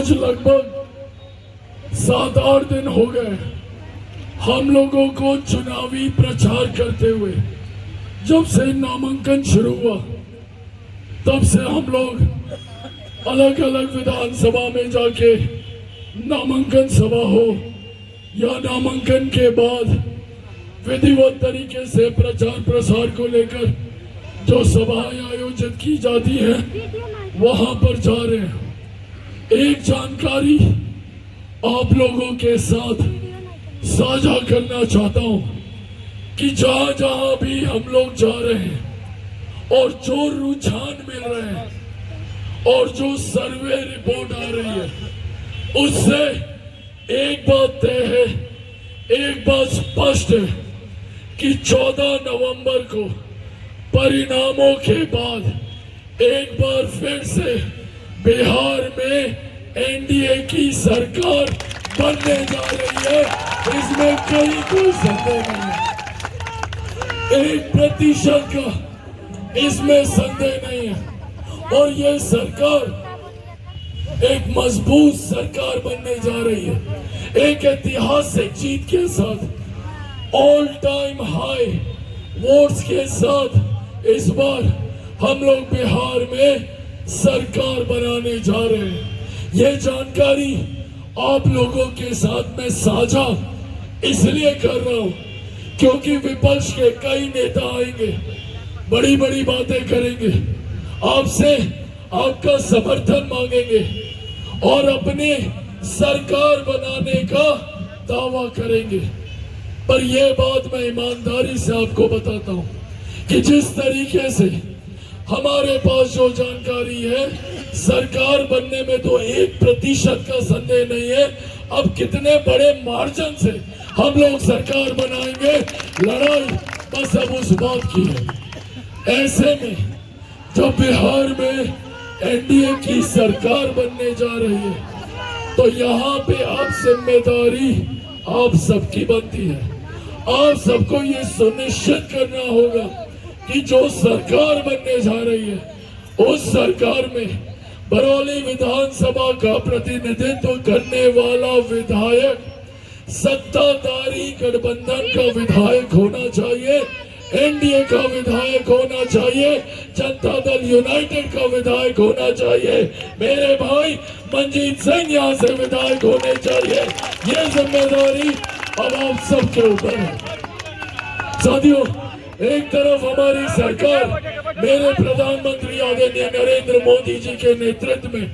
आज लगभग 7-8 दिन हो गए हम लोगों को चुनावी प्रचार करते हुए। जब से नामांकन शुरू हुआ तब से हम लोग अलग अलग विधानसभा में जाके नामांकन सभा हो या नामांकन के बाद विधिवत तरीके से प्रचार प्रसार को लेकर जो सभाएं आयोजित की जाती है वहां पर जा रहे हैं। एक जानकारी आप लोगों के साथ साझा करना चाहता हूं कि जहां जहां भी हम लोग जा रहे हैं और जो रुझान मिल रहे हैं और जो सर्वे रिपोर्ट आ रही है उससे एक बात तय है, एक बात स्पष्ट है कि 14 नवंबर को परिणामों के बाद एक बार फिर से बिहार में एनडीए की सरकार बनने जा रही है। इसमें कोई संदेह नहीं है, 1% का इसमें संदेह नहीं है। और ये सरकार एक मजबूत सरकार बनने जा रही है, एक ऐतिहासिक जीत के साथ, ऑल टाइम हाई वोट्स के साथ इस बार हम लोग बिहार में सरकार बनाने जा रहे हैं। ये जानकारी आप लोगों के साथ में साझा इसलिए कर रहा हूं क्योंकि विपक्ष के कई नेता आएंगे, बड़ी बड़ी बातें करेंगे, आपसे आपका समर्थन मांगेंगे और अपने सरकार बनाने का दावा करेंगे। पर यह बात मैं ईमानदारी से आपको बताता हूं कि जिस तरीके से हमारे पास जो जानकारी है, सरकार बनने में तो 1% का संदेह नहीं है। अब कितने बड़े मार्जिन से हम लोग सरकार बनाएंगे, लड़ाई बस अब उस बात की है। ऐसे में जब बिहार में एनडीए की सरकार बनने जा रही है तो यहाँ पे आप जिम्मेदारी आप सबकी बनती है। आप सबको ये सुनिश्चित करना होगा कि जो सरकार बनने जा रही है उस सरकार में बरौली विधानसभा का प्रतिनिधित्व करने वाला विधायक सत्ताधारी गठबंधन का विधायक होना चाहिए, एनडीए का विधायक होना चाहिए, जनता दल यूनाइटेड का विधायक होना चाहिए, मेरे भाई मंजीत सिंह यहाँ से विधायक होने चाहिए। ये जिम्मेदारी अब आप सबके ऊपर है। साथियों, एक तरफ हमारी सरकार मेरे प्रधानमंत्री आदरणीय नरेंद्र मोदी जी के नेतृत्व में,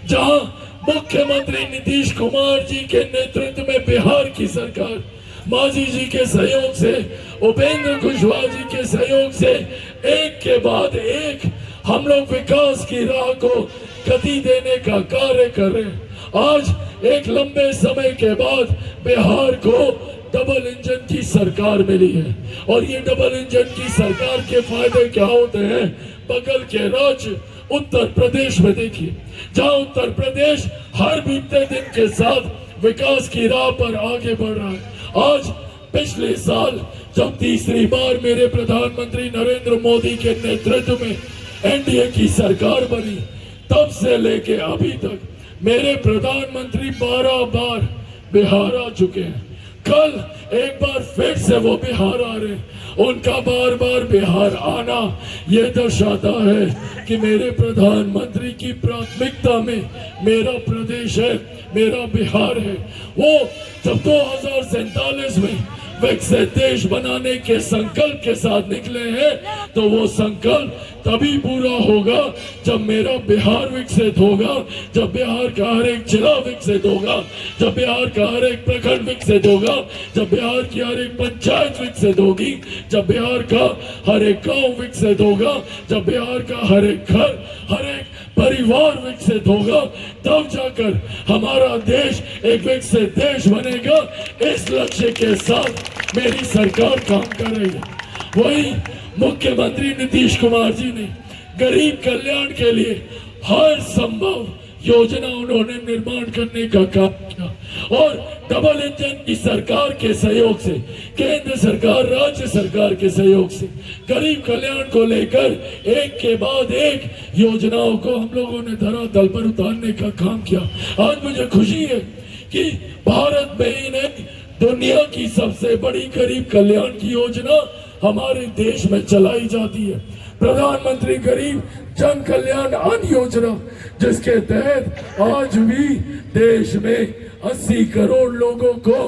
जहां मुख्यमंत्री नीतीश कुमार जी के नेतृत्व में बिहार की सरकार, मांझी जी के सहयोग से, उपेंद्र कुशवाहा जी के सहयोग से एक के बाद एक हम लोग विकास की राह को गति देने का कार्य कर रहे हैं। आज एक लंबे समय के बाद बिहार को डबल इंजन की सरकार मिली है और ये डबल इंजन की सरकार के फायदे क्या होते हैं, बगल के राज्य उत्तर प्रदेश में देखिए, जहां उत्तर प्रदेश हर बीतते दिन के साथ विकास की राह पर आगे बढ़ रहा है। आज पिछले साल जब तीसरी बार मेरे प्रधानमंत्री नरेंद्र मोदी के नेतृत्व में एनडीए की सरकार बनी, तब से लेके अभी तक मेरे प्रधानमंत्री 12 बार बिहार आ चुके हैं। कल एक बार फिर से वो बिहार आ रहे हैं। उनका बार बार बिहार आना ये दर्शाता है कि मेरे प्रधानमंत्री की प्राथमिकता में मेरा प्रदेश है, मेरा बिहार है। वो जब 2047 में विकसित देश बनाने के संकल्प के साथ निकले हैं तो वो संकल्प तभी पूरा होगा जब मेरा बिहार विकसित होगा, जब बिहार का हर एक जिला विकसित होगा, जब बिहार का हर एक प्रखंड विकसित होगा, जब बिहार की हर एक पंचायत विकसित होगी, जब बिहार का हर एक गांव विकसित होगा, जब बिहार का हर एक घर, हर एक परिवार विकसित होगा, तब जाकर हमारा देश एक विकसित देश बनेगा। इस लक्ष्य के साथ मेरी सरकार काम कर रही है। वही मुख्यमंत्री नीतीश कुमार जी ने गरीब कल्याण के लिए हर संभव योजना उन्होंने निर्माण करने का काम किया और डबल इंजन की सरकार के सहयोग से, केंद्र सरकार राज्य सरकार के सहयोग से गरीब कल्याण को लेकर एक के बाद एक योजनाओं को हम लोगों ने धरातल पर उतारने का काम किया। आज मुझे खुशी है कि भारत में ही नहीं, दुनिया की सबसे बड़ी गरीब कल्याण की योजना हमारे देश में चलाई जाती है, प्रधानमंत्री गरीब जन कल्याण अन्न योजना, जिसके तहत आज भी देश में 80 करोड़ लोगों को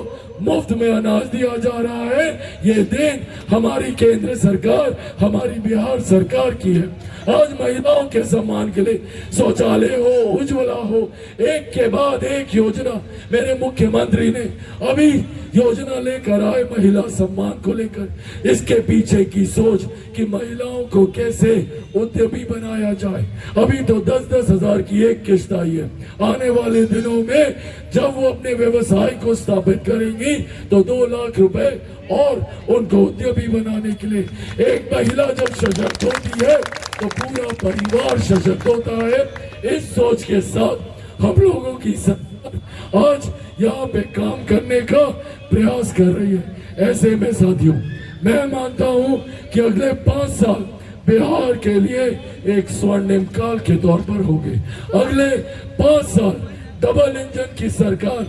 मुफ्त में अनाज दिया जा रहा है। ये देन हमारी केंद्र सरकार, हमारी बिहार सरकार की है। आज महिलाओं के सम्मान के लिए शौचालय हो, उज्ज्वला हो, एक के बाद एक योजना मेरे मुख्यमंत्री ने अभी योजना लेकर आए महिला सम्मान को लेकर। इसके पीछे की सोच कि महिलाओं को कैसे उद्यमी बनाया जाए। अभी तो 10-10 हजार की एक किस्त आई है। आने वाले दिनों में जब वो अपने व्यवसाय को स्थापित करेंगी तो 2 लाख रुपए और उनको उद्यमी बनाने के लिए। एक महिला जब सशक्त होती है तो पूरा परिवार सशक्त होता है। इस सोच के साथ हम लोगों की सरकार आज यहाँ पे काम करने का प्रयास कर रही है। ऐसे में साथियों, मैं मानता हूँ कि अगले 5 साल बिहार के लिए एक स्वर्णिम काल के तौर पर होंगे। अगले 5 साल डबल इंजन की सरकार,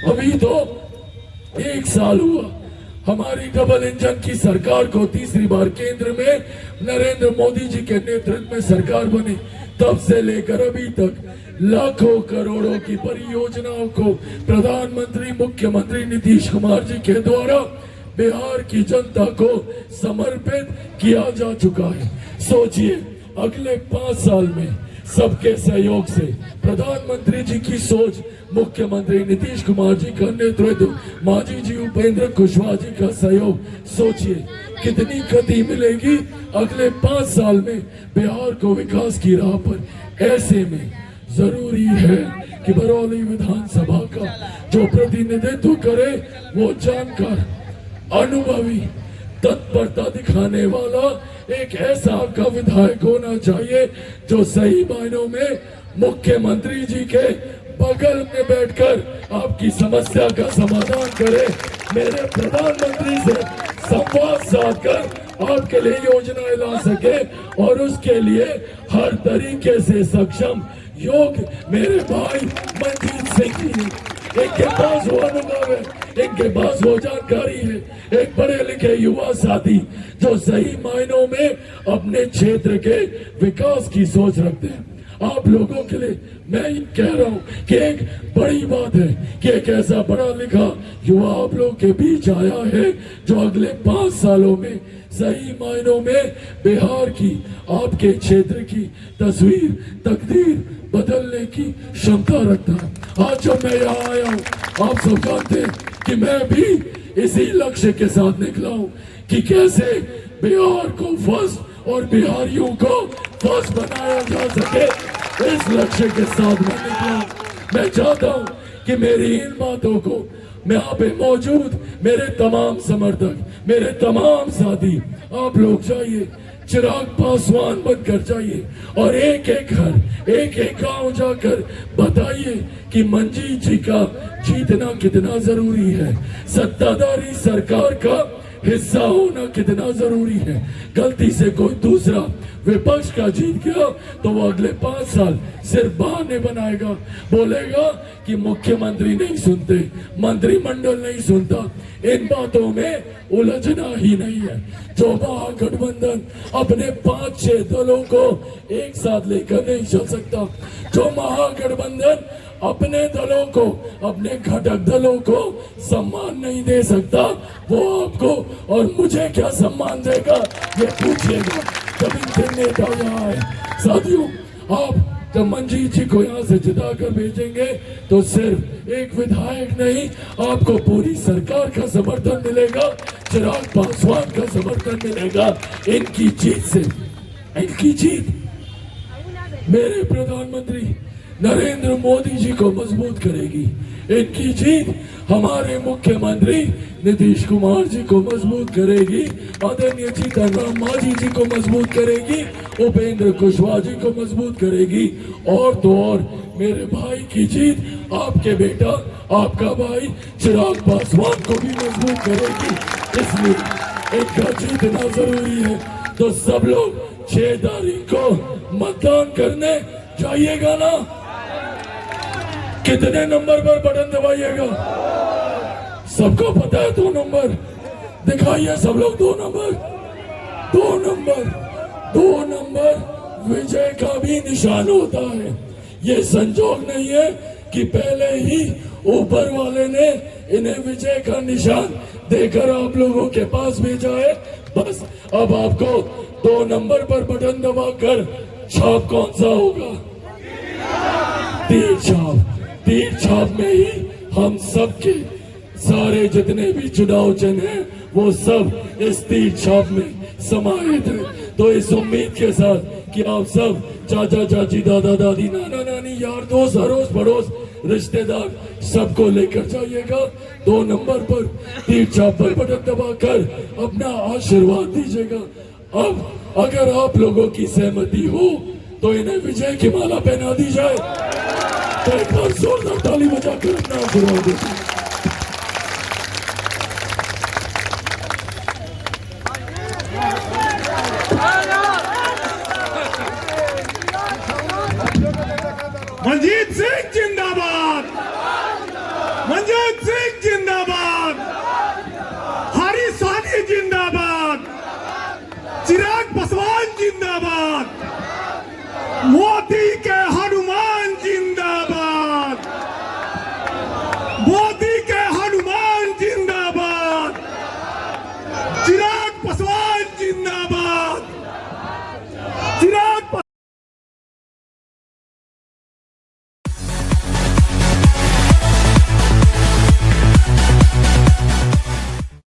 अभी तो 1 साल हुआ हमारी डबल इंजन की सरकार को, तीसरी बार केंद्र में नरेंद्र मोदी जी के नेतृत्व में सरकार बनी। तब से लेकर अभी तक लाखों करोड़ों की परियोजनाओं को प्रधानमंत्री मुख्यमंत्री नीतीश कुमार जी के द्वारा बिहार की जनता को समर्पित किया जा चुका है। सोचिए, अगले 5 साल में सबके सहयोग से, प्रधानमंत्री जी की सोच, मुख्यमंत्री नीतीश कुमार जी का नेतृत्व, मांझी जी उपेंद्र कुशवाहा जी का सहयोग, सोचिए कितनी गति मिलेगी अगले 5 साल में बिहार को विकास की राह पर। ऐसे में जरूरी है कि बरौली विधानसभा का जो प्रतिनिधित्व करे वो जानकार, अनुभवी, तत्परता दिखाने वाला एक ऐसा आपका विधायक होना चाहिए जो सही मायनों में मुख्यमंत्री जी के बगल में बैठकर आपकी समस्या का समाधान करे। मेरे प्रधानमंत्री से संवाद साधकर आपके लिए योजनाएं ला सके और उसके लिए हर तरीके से सक्षम योग्य मेरे भाई मनजीत सिंह जी, इनके पास वो अनुभव है, इनके पास वो जानकारी है, एक पढ़े लिखे युवा साथी जो सही मायनों में अपने क्षेत्र के विकास की सोच रखते हैं। आप लोगों के लिए मैं ये कह रहा हूँ कि एक बड़ी बात है कि एक ऐसा पढ़ा लिखा युवा आप लोग के बीच आया है जो अगले 5 सालों में सही मायनों में बिहार की, आपके क्षेत्र की तस्वीर, तकदीर बदलने की क्षमता रखता है। आज जब मैं यहाँ आया हूँ, आप सब जानते हैं कि मैं भी इसी लक्ष्य के साथ निकला हूँ कि कैसे बिहार को फर्स्ट और बिहारियों को फर्स्ट बनाया जा सके। इस लक्ष्य के साथ मैं निकला। मैं चाहता हूँ कि मेरी इन बातों को मैं यहाँ पे मौजूद मेरे तमाम समर्थक, मेरे तमाम साथी, आप लोग जाइए, चिराग पासवान बनकर जाइए और एक एक घर, एक एक गांव जाकर बताइए कि मंजीत जी का जीतना कितना जरूरी है, सत्ताधारी सरकार का हिस्सा होना कितना जरूरी है। गलती से कोई दूसरा विपक्ष का जीत गया तो वो अगले 5 साल सिर्फ बहाने बनाएगा, बोलेगा कि मुख्यमंत्री नहीं सुनते, मंत्रिमंडल नहीं सुनता। इन बातों में उलझना ही नहीं है। जो महागठबंधन अपने 5-6 दलों को एक साथ लेकर नहीं चल सकता, जो महागठबंधन अपने दलों को, अपने घटक दलों को सम्मान नहीं दे सकता, वो आपको और मुझे क्या सम्मान देगा ये पूछिएगा जब इनके नेता यहाँ आए। साथियों, आप जब मंजीत जी को यहाँ से जिता कर भेजेंगे तो सिर्फ एक विधायक नहीं, आपको पूरी सरकार का समर्थन मिलेगा, चिराग पासवान का समर्थन मिलेगा। इनकी जीत से, इनकी जीत मेरे प्रधानमंत्री नरेंद्र मोदी जी को मजबूत करेगी। इनकी जीत हमारे मुख्यमंत्री नीतीश कुमार जी को मजबूत करेगी, आदरणीय जीतन राम मांझी जी को मजबूत करेगी, उपेंद्र कुशवाहा जी को मजबूत करेगी, और तो और मेरे भाई की जीत आपके बेटा, आपका भाई चिराग पासवान को भी मजबूत करेगी। इसलिए इनका जीतना जरूरी है। तो सब लोग 6 तारीख को मतदान करने जाइएगा ना? कितने नंबर पर बटन दबाइएगा? सबको पता है 2 नंबर। दिखाइए सब लोग 2 नंबर, 2 नंबर, 2 नंबर विजय का भी निशान होता है। ये संजोग नहीं है कि पहले ही ऊपर वाले ने इन्हें विजय का निशान देकर आप लोगों के पास भेजा है। बस अब आपको 2 नंबर पर बटन दबाकर छाप कौन सा होगा? तीर छाप। तीर छाप में ही हम सबके सारे जितने भी चुनाव चिन्ह हैं वो सब इस तीर छाप में समाहित है। तो इस उम्मीद के साथ कि आप सब चाचा चाची, दादा दादी, नाना नानी, यार दोस्त, अड़ोस पड़ोस, रिश्तेदार सबको लेकर जाइएगा। 2 नंबर पर तीर छाप पर बटन दबाकर अपना आशीर्वाद दीजिएगा। अब अगर आप लोगों की सहमति हो तो इन्हें विजय की माला पहना दी जाए। तो एक बार जोरदार ताली बजाकर अपना आशीर्वाद दीजिए। मनजीत सिंह जिंदाबाद, मनजीत सिंह जिंदाबाद, हरी सानी जिंदाबाद, चिराग